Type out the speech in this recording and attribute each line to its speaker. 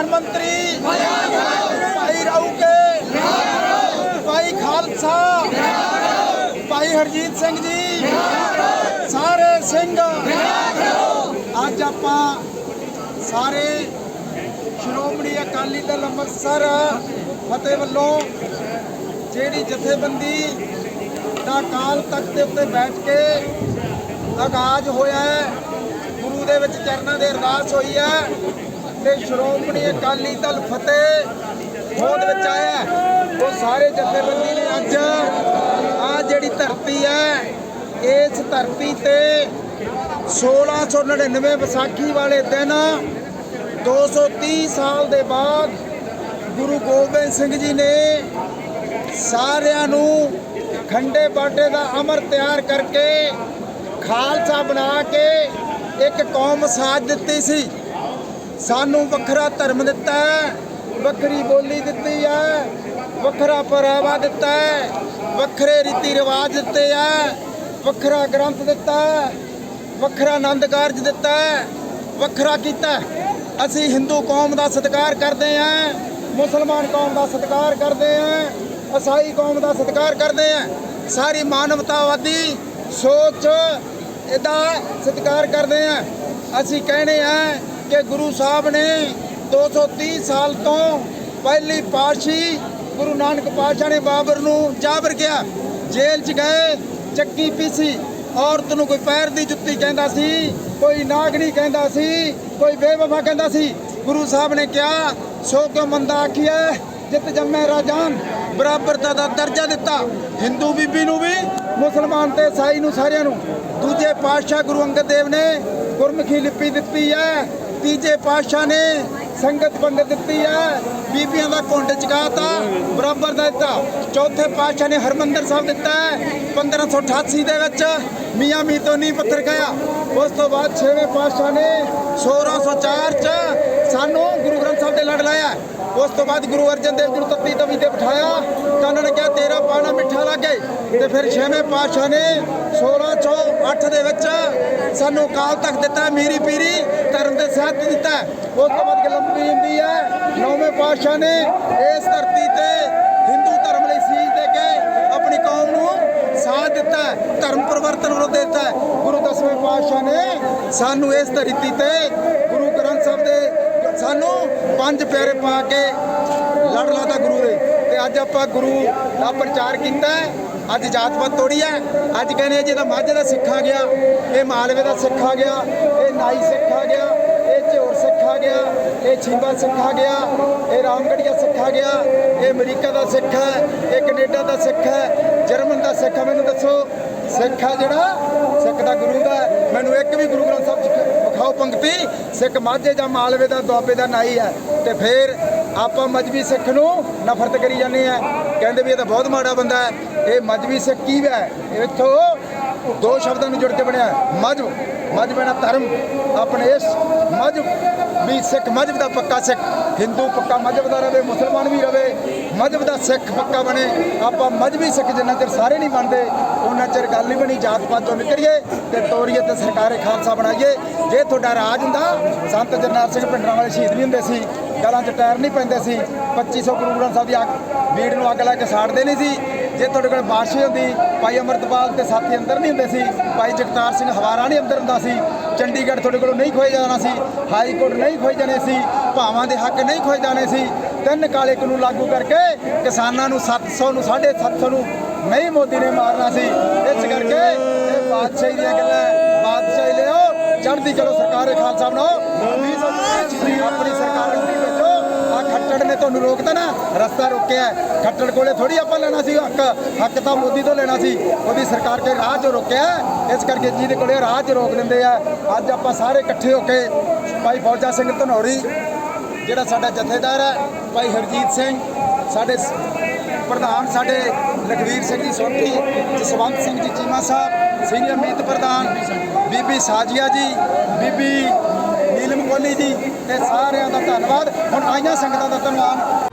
Speaker 1: प्रधानमंत्री भाई राऊ के भाई खालसा भाई हरजीत सिंह जी सारे सिंह अज आप सारे श्रोमणी अकाली दल अंमृतसर फतेह वालों ਜਿਹੜੀ जथेबंदी ਦਾ ਅਕਾਲ ਤਖਤ ਦੇ ਉੱਤੇ ਬੈਠ ਕੇ आगाज होया है गुरु दे विच चरणों दे अरदास हुई है ते श्रोमणी अकाली दल फतेह होंद विच आया वो सारे जथेबंदी ने अज आ जिहड़ी धरती है इस धरती ते 1699 विसाखी वाले दिन 230 साल दे बाद गुरु गोबिंद सिंह जी ने सारियां नूं खंडे बाटे दा अमर तैयार करके खालसा बना के एक कौम साज दिती सी सानू वखरा धर्म दिता है वखरी बोली दिती है वखरा पहरावा दिता है वखरे रीति रिवाज दिते है वखरा ग्रंथ दिता है वखरा आनंद कारज दिता है वखरा कीता असी हिंदू कौम का सत्कार करते हैं मुसलमान कौम का सत्कार करते हैं ईसाई कौम का सत्कार करते हैं सारी मानवतावादी सोच इदा सत्कार करते हैं असी कहने हैं कि गुरु साहब ने 230 साल तो पहली पातशाही गुरु नानक पातशाह ने बाबर नूं जाबर किया जेल च गए चक्की पीसी औरत नूं कोई पैर दी जुत्ती कहंदा सी कोई नागनी कहंदा सी कोई बेवफा कहंदा सी गुरु साहब ने क्या सो क्यों मंदा आखिया जित जम्मे राजान बराबरता का दर्जा दिता हिंदू बीबी नूं भी मुसलमान ते ईसाई नूं सारियां नूं दूजे पातशाह गुरु अंगद देव ने गुरमुखी लिपि दी है तीजे पातशाह ने संगत पंगत दी है बीबियां का घुंड चकाता बराबर का दिता चौथे पातशाह ने हरमंदर साहब दिता है 1588 दे विच मियाँ मीर तो नींह पत्थर खाया उस तो बाद 6वें पातशाह ने 1604 च सानू गुरु ग्रंथ साहब दे लड़ लाया उस तो बाद गुरु अर्जन देव जी को तत्ती तवी ते बिठाया तो उन्होंने कहा तेरा पाना मिठा लगे तो फिर 6वें पातशाह ने 1608 दे विच सानू अकाल तख्त दिता मीरी पीरी धर्म के साथ दिता उस तो बाद गल लंबी हुंदी है 9वें पातशाह ने इस धरती ते हिंदू धर्म लई सीज दे के अपनी कौम नूं साथ दिता धर्म परिवर्तन विरोध देता है गुरु 10वें पातशाह ने सानू इस धरती ते गुरु ग्रंथ साहब दे सानू 5 प्यारे पा के लड़ लाता गुरु दे ते अज आपां गुरु दा प्रचार कीता अज जात पात तोड़ी है अज कहने जिहदा माझे दा सिख आ गया ये मालवे दा सिख आ गया ये नाई सिख आ गया ये झोर सिख आ गया ये छींबा सिख आ गया ये रामगढ़िया सिख आ गया ये अमरीका दा सिख है ये कनेडा दा सिख है जर्मन दा सिख है मैनूं दसो सिख है जिहड़ा सिख दा गुरु दा मैनूं एक भी गुरु ग्रंथ साहब विखाओ पंक्ति सिख माझे जां मालवे दा दुआबे दा नाई है तो फिर आप मजहबी सिख नूं नफरत करी जाने कहते भी ये तो बहुत माड़ा बंदा है ये मजहबी सिख की है इत्थों 2 शब्दों में जुड़ के बनया मजहब मजहब है ना धर्म अपने इस मजहब भी सिख मजहब का पक्का सिख हिंदू पक्का मजहब का रहे मुसलमान भी रहे मजहब का सिख पक्का बने आप मजहबी सिख जिन्ना चिर सारे नहीं बनते उन्ना चिर गल नहीं बनी जात पात चों निकलिए तो तोड़िए तो सरकार खालसा बनाइए जे तुहाडा राज हुंदा संत जरनैल सिंह पिंडरां वाले शहीद नहीं हुंदे सी गलां च टायर नहीं पैंदे सी 2500 गुरु ग्रंथ साहब की भीड़ नूं अग ला के साड़दे नहीं सी जे तुहाडे कोल बादशाही हुंदी भाई अमृतपाल ते साथी अंदर नहीं हुंदे सी भाई जगतार सिंह हवारा नहीं अंदर हुंदा सी चंडीगढ़ तुहाडे कोलों नहीं खोए जाना सी हाई कोर्ट नहीं खोए जाने सी भावां दे हक नहीं खोए जाने सी 3 काले कानून लागू करके किसानां नूं 700 नूं 750 नूं नहीं मोदी ने मारना सी इस करके ये बादशाही दीयां गल्लां बादशाही लिओ चढ़दी करो सरकार खालसा बनाओ अपनी सरकार नहीं भेजो खट्टर ने तुहानूं रोकता ना रस्ता रोकिया खट्टर कोले थोड़ी आपां लेना सी हक तो मोदी तो लेना सी ओदी सरकार के राह चों रोकिया इस करके जिहदे कोले राह च रोक लेंदे आ अज आपां सारे इकट्ठे होके भाई फौजा सिंह धनौरी जिहड़ा साडा जथेदार है भाई हरजीत सिंह साडे प्रधान साडे लखवीर सिंह जी सोधी जसवंत सिंह जी चीमा साहब सीनियर मीत प्रधान बीबी साजिया जी बीबी नीलम कोहली जी ते सारिਆਂ ਦਾ ਧੰਨਵਾਦ ਹੁਣ ਆਈਆਂ ਸੰਗਤਾਂ ਦਾ ਧੰਨਵਾਦ।